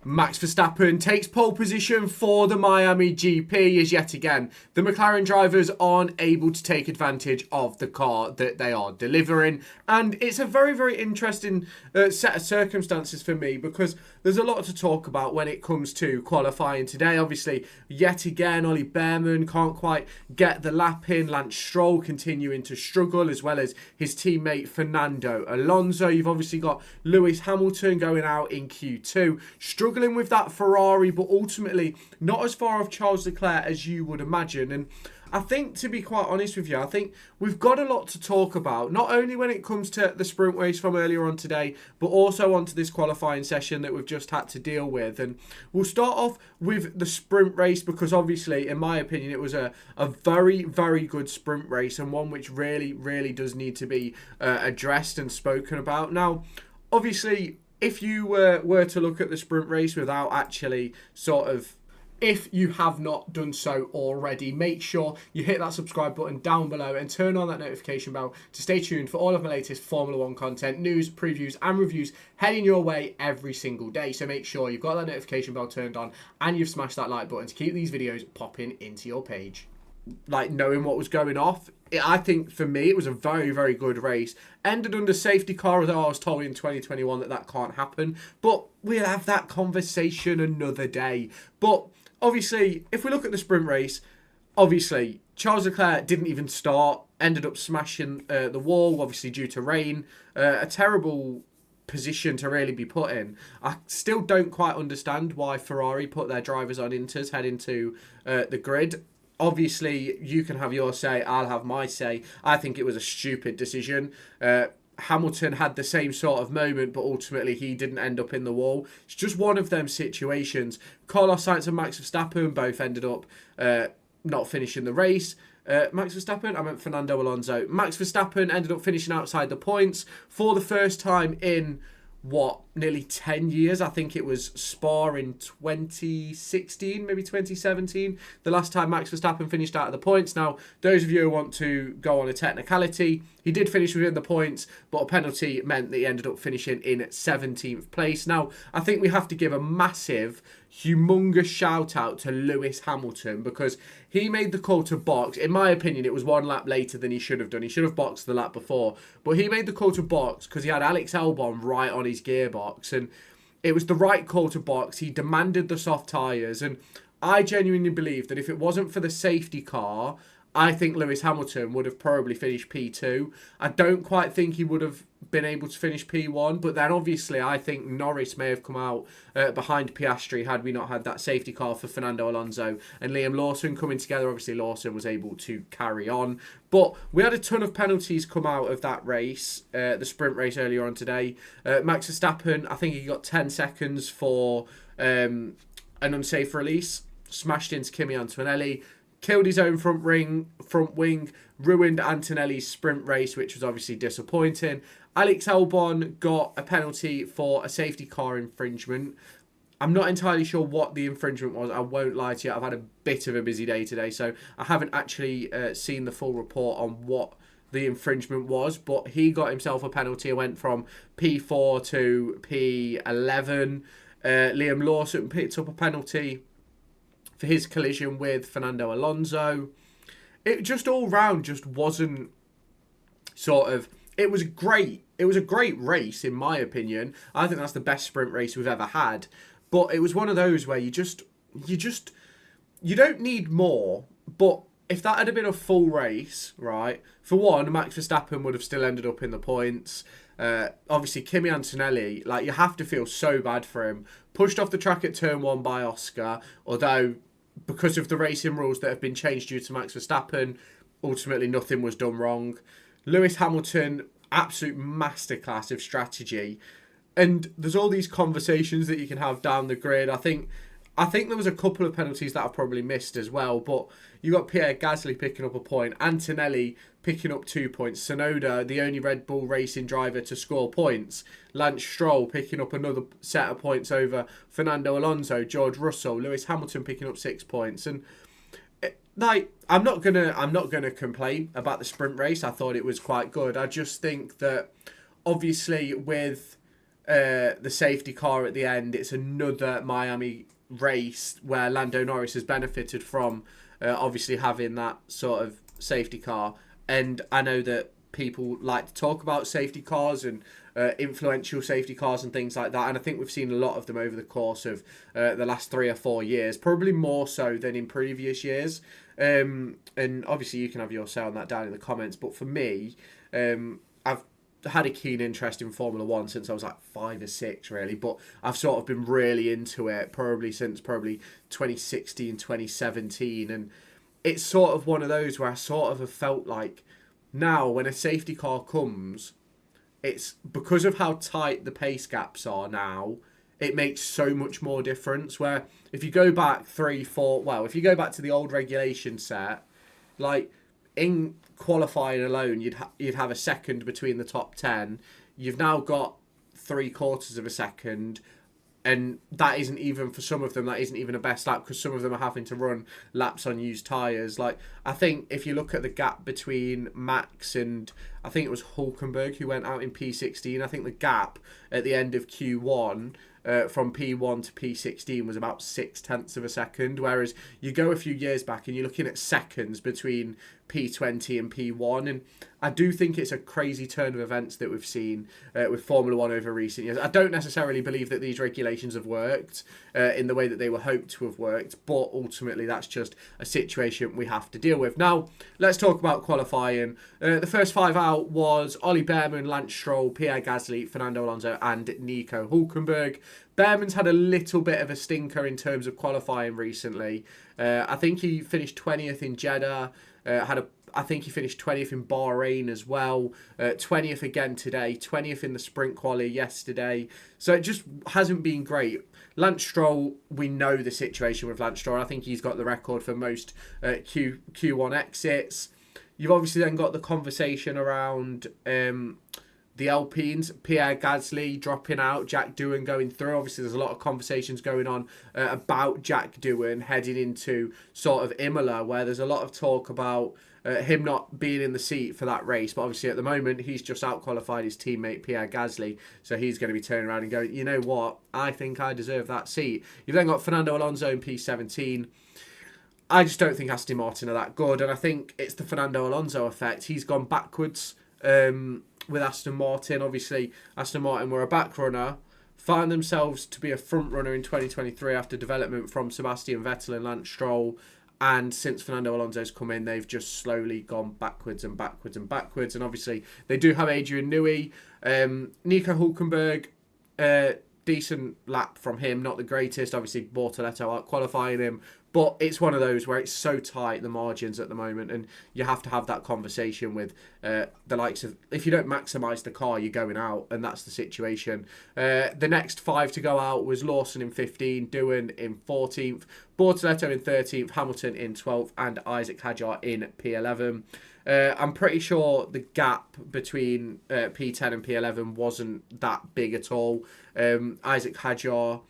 Max Verstappen takes pole position for the Miami GP as yet again the McLaren drivers aren't able to take advantage of the car that they are delivering, and it's a very interesting set of circumstances for me because there's a lot to talk about when it comes to qualifying today. Obviously, yet again, Ollie Behrman can't quite get the lap in. Lance Stroll continuing to struggle, as well as his teammate Fernando Alonso. You've obviously got Lewis Hamilton going out in Q2, struggling with that Ferrari, but ultimately not as far off Charles Leclerc as you would imagine. And I think, to be quite honest with you, I think we've got a lot to talk about, not only when it comes to the sprint race from earlier on today, but also onto this qualifying session that we've just had to deal with. And we'll start off with the sprint race because obviously, in my opinion, it was a very good sprint race, and one which really does need to be addressed and spoken about. Now, obviously, if you were to look at the sprint race without actually if you have not done so already, make sure you hit that subscribe button down below and turn on that notification bell to stay tuned for all of my latest Formula 1 content, news, previews and reviews heading your way every single day. So make sure you've got that notification bell turned on and you've smashed that like button to keep these videos popping into your page. Like, knowing what was going off, I think for me it was a very good race. Ended under safety car, although I was told in 2021 that can't happen, but we'll have that conversation another day. But obviously, if we look at the sprint race, obviously Charles Leclerc didn't even start, ended up smashing the wall, obviously due to rain. A terrible position to really be put in. I still don't quite understand why Ferrari put their drivers on inters heading to the grid. Obviously, you can have your say, I'll have my say. I think it was a stupid decision. Hamilton had the same sort of moment, but ultimately he didn't end up in the wall. It's just one of them situations. Carlos Sainz and Max Verstappen both ended up not finishing the race. Max Verstappen? I meant Fernando Alonso. Max Verstappen ended up finishing outside the points for the first time in nearly 10 years. I think it was Spa in 2016, maybe 2017, the last time Max Verstappen finished out of the points. Now, those of you who want to go on a technicality, he did finish within the points, but a penalty meant that he ended up finishing in 17th place. Now, I think we have to give a massive, humongous shout out to Lewis Hamilton because he made the call to box. In my opinion, it was one lap later than he should have done. He should have boxed the lap before, but he made the call to box because he had Alex Albon right on his gearbox, and it was the right call to box. He demanded the soft tyres, and I genuinely believe that if it wasn't for the safety car, I think Lewis Hamilton would have probably finished P2. I don't quite think he would have been able to finish P1, but then obviously I think Norris may have come out behind Piastri had we not had that safety car for Fernando Alonso and Liam Lawson coming together. Obviously Lawson was able to carry on, but we had a ton of penalties come out of that race, the sprint race earlier on today. Max Verstappen, I think he got 10 seconds for an unsafe release, smashed into Kimi Antonelli, killed his own front wing, ruined Antonelli's sprint race, which was obviously disappointing. Alex Albon got a penalty for a safety car infringement. I'm not entirely sure what the infringement was. I won't lie to you. I've had a bit of a busy day today, so I haven't actually seen the full report on what the infringement was, but he got himself a penalty. It went from P4 to P11. Liam Lawson picked up a penalty for his collision with Fernando Alonso. It just all round just wasn't it was great. It was a great race in my opinion. I think that's the best sprint race we've ever had. But it was one of those where you don't need more, but if that had been a full race, right, for one, Max Verstappen would have still ended up in the points. Obviously, Kimi Antonelli, you have to feel so bad for him. Pushed off the track at turn 1 by Oscar, although because of the racing rules that have been changed due to Max Verstappen, ultimately nothing was done wrong. Lewis Hamilton, absolute masterclass of strategy. And there's all these conversations that you can have down the grid. I think there was a couple of penalties that I probably missed as well, but you got Pierre Gasly picking up a point, Antonelli picking up 2 points, Tsunoda, the only Red Bull racing driver to score points, Lance Stroll picking up another set of points over Fernando Alonso, George Russell, Lewis Hamilton picking up 6 points, and I'm not gonna complain about the sprint race. I thought it was quite good. I just think that obviously with the safety car at the end, it's another Miami race where Lando Norris has benefited from obviously having that sort of safety car. And I know that people like to talk about safety cars and influential safety cars and things like that. And I think we've seen a lot of them over the course of the last 3 or 4 years, probably more so than in previous years. And obviously you can have your say on that down in the comments. But for me, I've had a keen interest in Formula One since I was like 5 or 6 really, but I've sort of been really into it probably since 2016, 2017, and it's sort of one of those where I sort of have felt like now when a safety car comes, it's because of how tight the pace gaps are now, it makes so much more difference. Where if you go back 3, 4, well, if you go back to the old regulation set, like in qualifying alone, you'd have a second between the top 10. You've now got 3/4 of a second, and that isn't even, for some of them, that isn't even a best lap because some of them are having to run laps on used tyres. Like, I think if you look at the gap between Max and I think it was Hulkenberg who went out in P16, I think the gap at the end of Q1 from P1 to P16 was about 0.6 of a second, whereas you go a few years back and you're looking at seconds between P20 and P1, and I do think it's a crazy turn of events that we've seen with Formula One over recent years. I don't necessarily believe that these regulations have worked in the way that they were hoped to have worked, but ultimately that's just a situation we have to deal with. Now, let's talk about qualifying. The first 5 out was Ollie Behrman, Lance Stroll, Pierre Gasly, Fernando Alonso and Nico Hulkenberg. Behrman's had a little bit of a stinker in terms of qualifying recently. I think he finished 20th in Jeddah, I think he finished 20th in Bahrain as well, 20th again today, 20th in the sprint quali yesterday. So it just hasn't been great. Lance Stroll, we know the situation with Lance Stroll. I think he's got the record for most Q1 exits. You've obviously then got the conversation around the Alpines, Pierre Gasly dropping out, Jack Doohan going through. Obviously, there's a lot of conversations going on about Jack Doohan heading into sort of Imola, where there's a lot of talk about him not being in the seat for that race. But obviously, at the moment, he's just out-qualified his teammate, Pierre Gasly. So he's going to be turning around and going, you know what? I think I deserve that seat. You've then got Fernando Alonso in P17. I just don't think Aston Martin are that good. And I think it's the Fernando Alonso effect. He's gone backwards with Aston Martin. Obviously, Aston Martin were a back runner, found themselves to be a front runner in 2023 after development from Sebastian Vettel and Lance Stroll. And since Fernando Alonso's come in, they've just slowly gone backwards and backwards and backwards. And obviously, they do have Adrian Newey. Nico Hulkenberg, decent lap from him, not the greatest. Obviously, Bortoletto out qualifying him. But it's one of those where it's so tight, the margins at the moment, and you have to have that conversation with the likes of, if you don't maximise the car, you're going out, and that's the situation. The next 5 to go out was Lawson in 15, Doohan in 14th, Bortoletto in 13th, Hamilton in 12th, and Isaac Hadjar in P11. I'm pretty sure the gap between P10 and P11 wasn't that big at all. Isaac Hadjar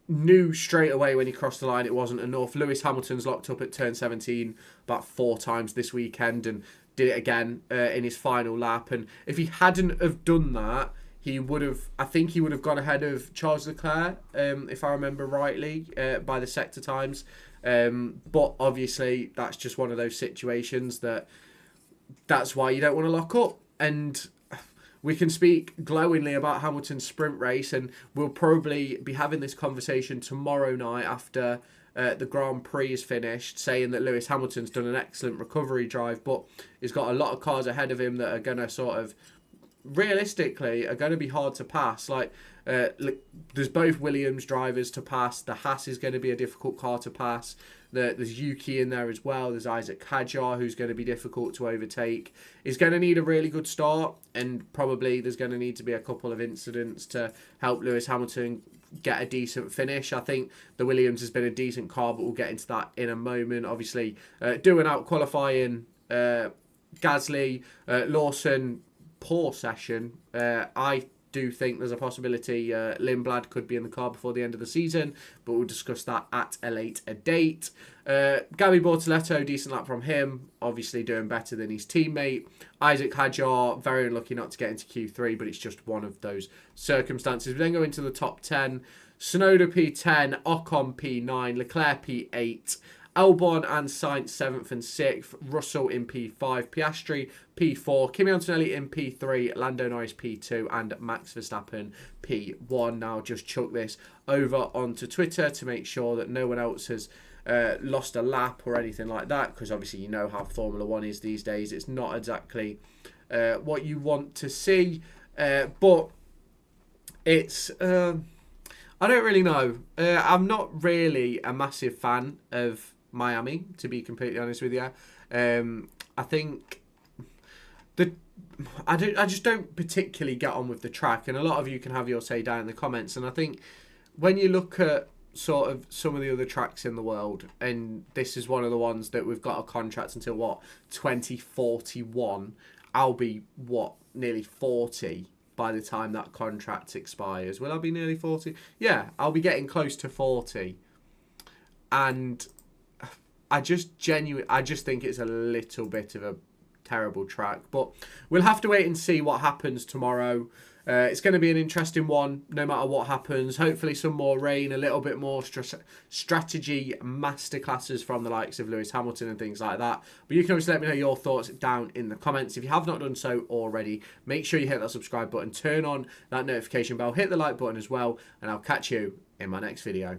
knew straight away when he crossed the line it wasn't enough. Lewis Hamilton's locked up at turn 17 about 4 times this weekend and did it again in his final lap. And if he hadn't have done that, I think he would have gone ahead of Charles Leclerc, if I remember rightly, by the sector times. But obviously, that's just one of those situations that's why you don't want to lock up. And we can speak glowingly about Hamilton's sprint race, and we'll probably be having this conversation tomorrow night after the Grand Prix is finished, saying that Lewis Hamilton's done an excellent recovery drive, but he's got a lot of cars ahead of him that are going to sort of, realistically, are going to be hard to pass. Like, there's both Williams drivers to pass. The Haas is going to be a difficult car to pass. There's Yuki in there as well. There's Isaac Hadjar, who's going to be difficult to overtake. He's going to need a really good start, and probably there's going to need to be a couple of incidents to help Lewis Hamilton get a decent finish. I think the Williams has been a decent car, but we'll get into that in a moment. Obviously, doing out qualifying Gasly, Lawson, poor session. I do think there's a possibility Lindblad could be in the car before the end of the season, but we'll discuss that at a later date. Gabby Bortoletto, decent lap from him, obviously doing better than his teammate. Isaac Hadjar, very unlucky not to get into Q3, but it's just one of those circumstances. We then go into the top 10. Tsunoda P10, Ocon P9, Leclerc P8, Albon and Sainz 7th and 6th, Russell in P5, Piastri P4, Kimi Antonelli in P3, Lando Norris P2 and Max Verstappen P1. Now just chuck this over onto Twitter to make sure that no one else has lost a lap or anything like that, because obviously you know how Formula 1 is these days. It's not exactly what you want to see, but it's... I don't really know. I'm not really a massive fan of Miami, to be completely honest with you. I think I just don't particularly get on with the track, and a lot of you can have your say down in the comments. And I think when you look at sort of some of the other tracks in the world, and this is one of the ones that we've got a contract until 2041. I'll be nearly 40 by the time that contract expires. Will I be nearly 40? Yeah, I'll be getting close to 40. And I just think it's a little bit of a terrible track. But we'll have to wait and see what happens tomorrow. It's going to be an interesting one, no matter what happens. Hopefully some more rain, a little bit more strategy masterclasses from the likes of Lewis Hamilton and things like that. But you can always let me know your thoughts down in the comments. If you have not done so already, make sure you hit that subscribe button, turn on that notification bell, hit the like button as well, and I'll catch you in my next video.